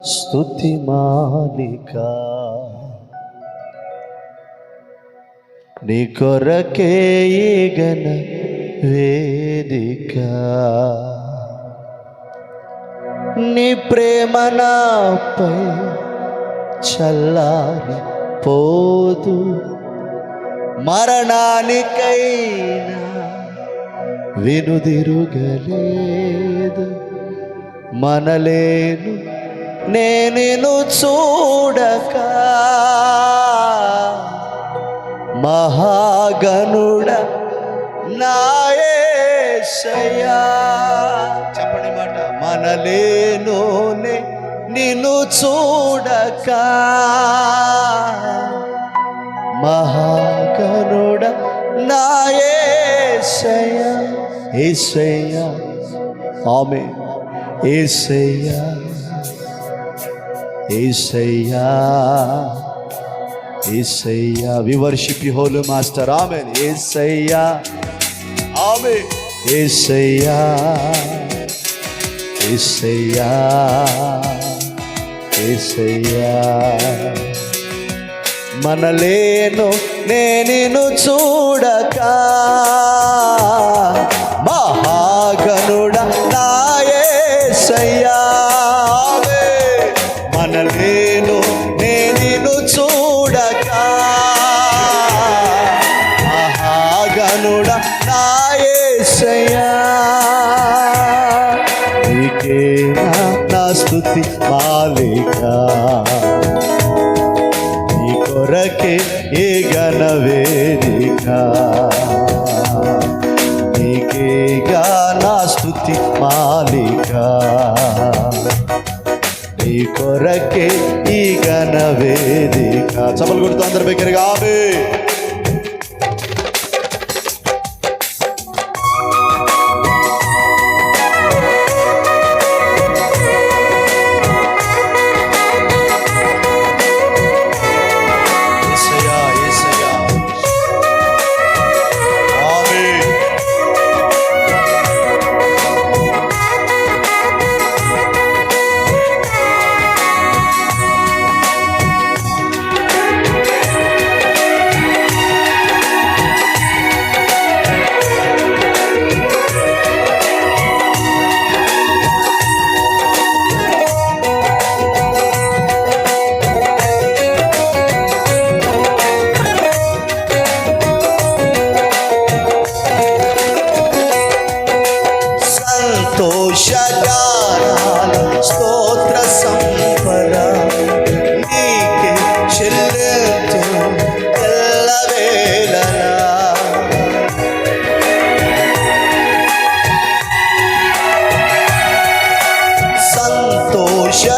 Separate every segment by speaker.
Speaker 1: స్తుతి మాలిక నీ కొరకే ఈ ఘన వేదిక నీ ప్రేమ నాపై చల్లారి పోదు మరణానికైనా వెనుదిరుగలేదు మనలేను నేను చూడక మహాగణుడ నా యేసయ్యా చెప్పండి మాట మనలేను నిన్ను చూడక మహాగణుడ నా యేసయ్యా యేసయ్యా ఆమేన్ యేసయ్యా యేసయ్యా యేసయ్యా we worship you holy master amen యేసయ్యా ఆమేన్ యేసయ్యా యేసయ్యా యేసయ్యా మనలేను నేను చూడక మహాగణుడ నా యేసయ్యా మనలేను నేను చూడక మహాగణుడ నా యేసయ్యా నీకే నా స్తుతి మాలిక నీ కొరకే ఈ ఘన వేదిక నీకేగా నా స్తుతి మాలిక నీ కొరకే ఈ ఘన వేదిక చప్పలు కొడుతూ అందరి దగ్గరగా ఆమేన్ సంతోషగానాలు స్తోత్ర సంపద నీకే చెల్లించు ఎల్లవేళలా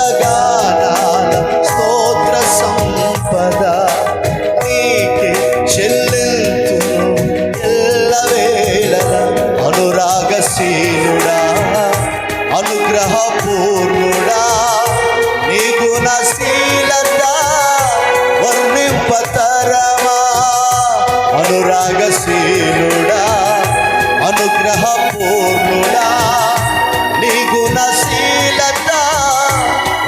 Speaker 1: సంతోషగానాలు స్తోత్ర సంపద నీకే చెల్లించు ఎల్లవేళలా అనురాగశీలుడా అనుగ్రహ పూర్ణుడా నీ గుణశీలత వర్ణింపతరమా అనురాగశీలుడా అనుగ్రహ పూర్ణుడా నీ గుణశీలత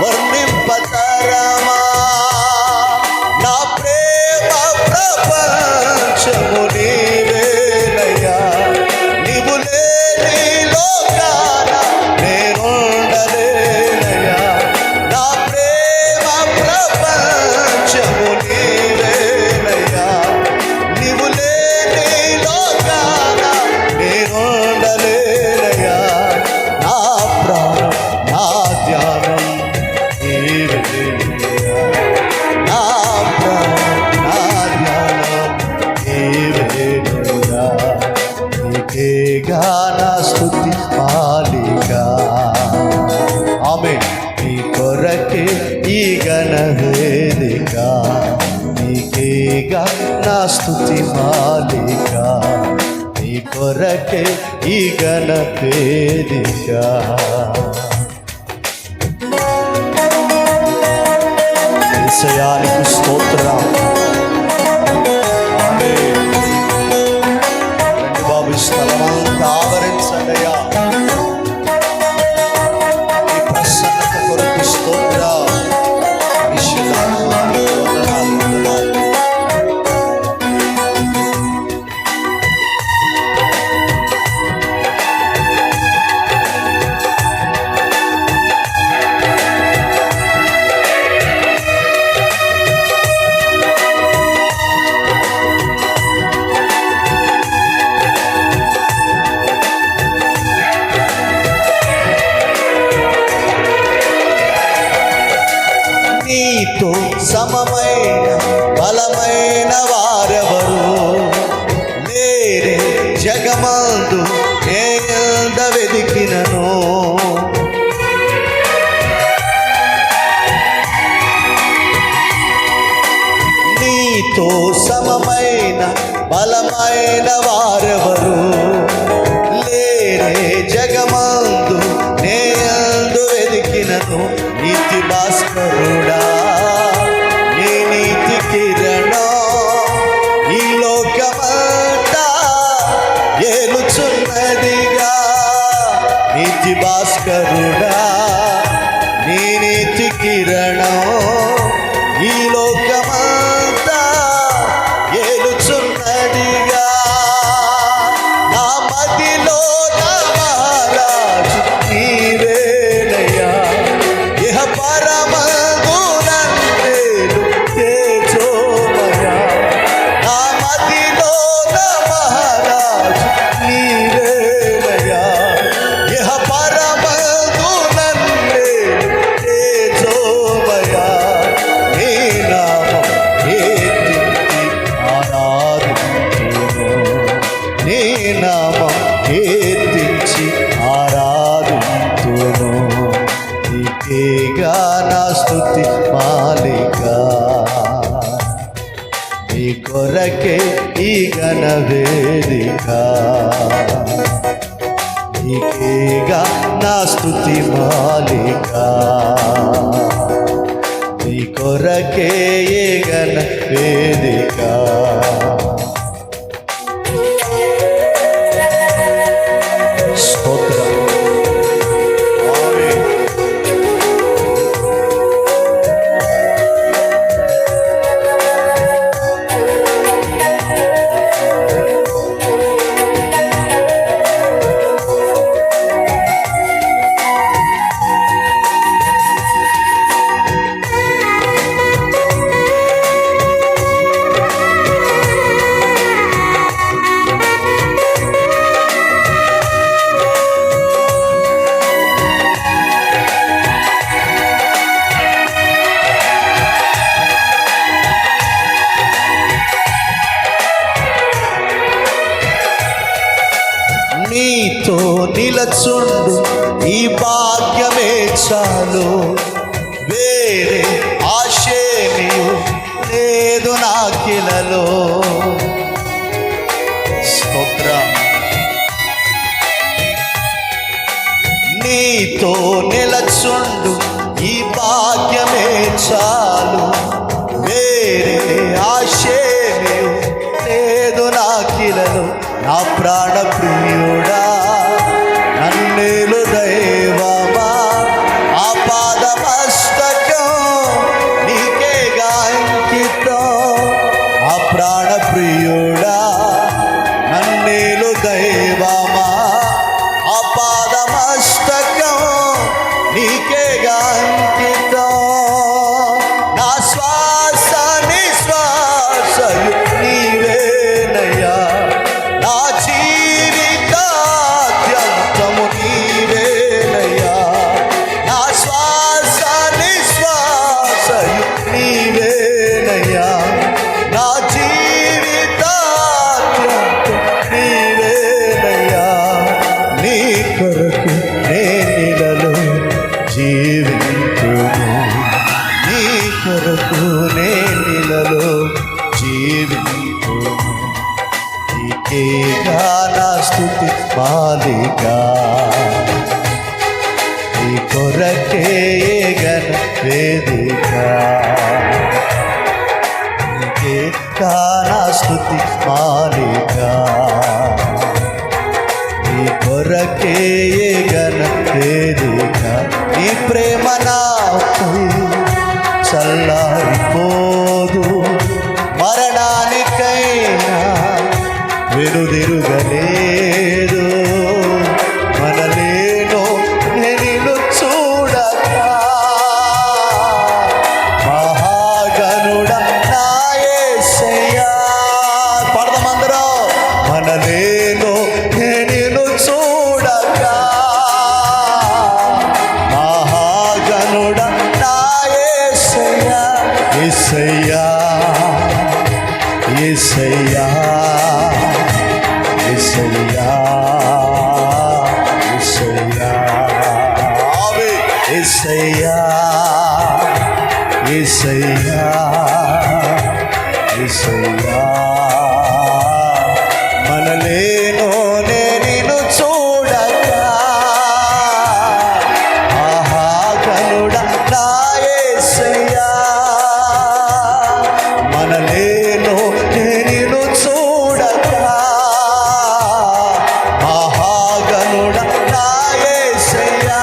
Speaker 1: వర్ణింపతరమా నా ప్రేమ ప్రపంచము నీవేనయ్యా నీవు లేని లోకాన నేనుండలేనయ్యా నా ప్రేమ ప్రపంచము నీవేనయ్యా నీవు లేని లోకాన నేనుండలేనయ్యా నా ప్రాణం నా ధ్యానం నీవేనయ్యా నా ప్రాణం నా ధ్యానం నీవేనయ్యా నీకేగా నా స్తుతి మాలిక ఆమేన్ నీ కొరకే ఈ ఘన వేదిక నీకేగా నా స్తుతి మాలిక నీ కొరకే ఈ ఘన వేదిక యేసయ్యానికి స్తోత్రం ఆమేన్ బాబు స్థలమంతా ఆవరించండియా నీ ప్రసన్నత కొరకు స్తోత్రం నీతో సమమైన బలమైన వారెవరు లేరే జగమందు నేయంద వెదికినను. నీతో సమమైన బలమైన వారెవరు లేరే జగమందు నేయందు వెదికినను. నీతి భాస్కరుడా నీ నీతి కిరణం ఈ లోకమంతా ఏలుచున్నదిగా. నీతి భాస్కరుడా నీ నీతి కిరణం ఈ లోకమంతా ఏలుచున్నదిగా. నా మదిలో నా మహారాజు నీవేనయ్యా. ఇహ పరమందునందేలు తేజోమయా. నా మదిలో నా మహారాజు నీవేనయ్యా. ఇహ పరమందునందేలు తేజోమయా. నీ నామం కీర్తించి ఆరాధింతును. నీ నామం కీర్తించి ఆరాధింతును. నీకేగా నా స్తుతి మాలిక. నీ కొరకే ఈ ఘన వేదిక. నీకేగా నా స్తుతి మాలిక. నీ కొరకే ఈ ఘన వేదిక. స్తోత్రం. ఆమేన్. నీతో నిలచుండు ఈ భాగ్యమే చాలు. వేరే ఆశేమియు లేదు నాకిలలో. స్తోత్రం. నీతో నిలచుండు ఈ భాగ్యమే చాలు. వేరే ఆశేమియు లేదు నాకిలలో. నా ప్రాణ ప్రియుడా నన్నేలు దైవమా. ఆపాదమస్తకం నీకేగా అంకితం. ఆ ప్రాణ ప్రియుడా నన్నేలు దైవమా. ఆపాదమస్తకం నీకేగా అంకితం. నా శ్వాస నిశ్వాసయు నీవేనయ్యా. నా జీవితాద్యంతము నీవేనయ్యా. నా శ్వాస నిశ్వాసయు నీవేనయ్యా. నా జీవితాద్యంతము నీవేనయ్యా. నీ కొరకు నేనిలలో జీవింతును. నీ కొరకు నేనిలలో జీవింతును. నీకేగా నా స్తుతి మాలిక. నీ కొరకే ఘన వేదిక. నీకేగా నా స్తుతి మాలిక. నీ కొరకే ఘన వేదిక. నీ ప్రేమ నాపై చల్లారిపోదు. మరణానికైనా వెనుదిరుగలేదు. మనలేనో నేను చూడక మహాగణుడా నా యేసయ్యా. పాడదామందరం. మనలేనో నేను చూడక మహాగణుడా నా యేసయ్యా. యేసయ్యా యేసయ్యా మనలేనోనే నిన్ను చూడగా ఆహా ఘనుడా నా యేసయ్యా మనలేనోనే నిన్ను చూడగా ఆహా ఘనుడా నా యేసయ్యా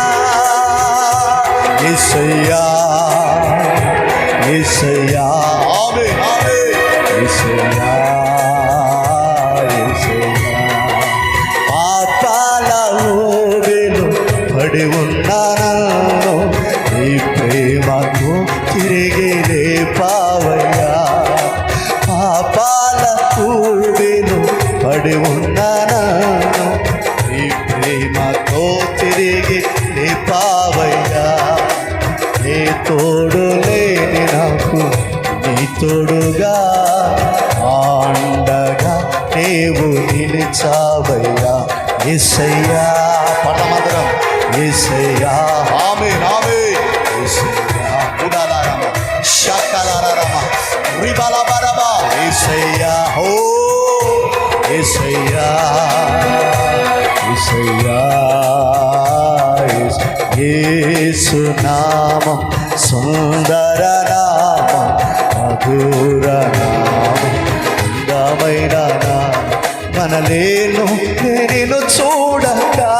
Speaker 1: యేసయ్యా యేసయ్యా ఆమేన్ ఆమేన్ యేసయ్యా యేసయ్యా పాతాళ ఊబిలో పడి ఉన్న నన్ను నీ ప్రేమకు తిరిగి లేపావయ్యా పాపాల ఊబిలో పడి ఉన్న నన్ను నీ ప్రేమతో తిరిగి లేపావయ్యా నీ తోడు లేని నాకు నీ తోడుగా అండగా నీవు నిలిచావయ్యా యేసయ్యా పడమందరం యేసయ్యా ఆమేన్ ఆమేన్ యేసయ్యా ఉడాలారమ షకలారమ రిబలబరబ యేసయ్యా ఓ యేసయ్యా యేసయ్యా యేసు నామం సుందర నామం మధుర నామం అందమైన నామం మనలేను నిన్ను చూడగా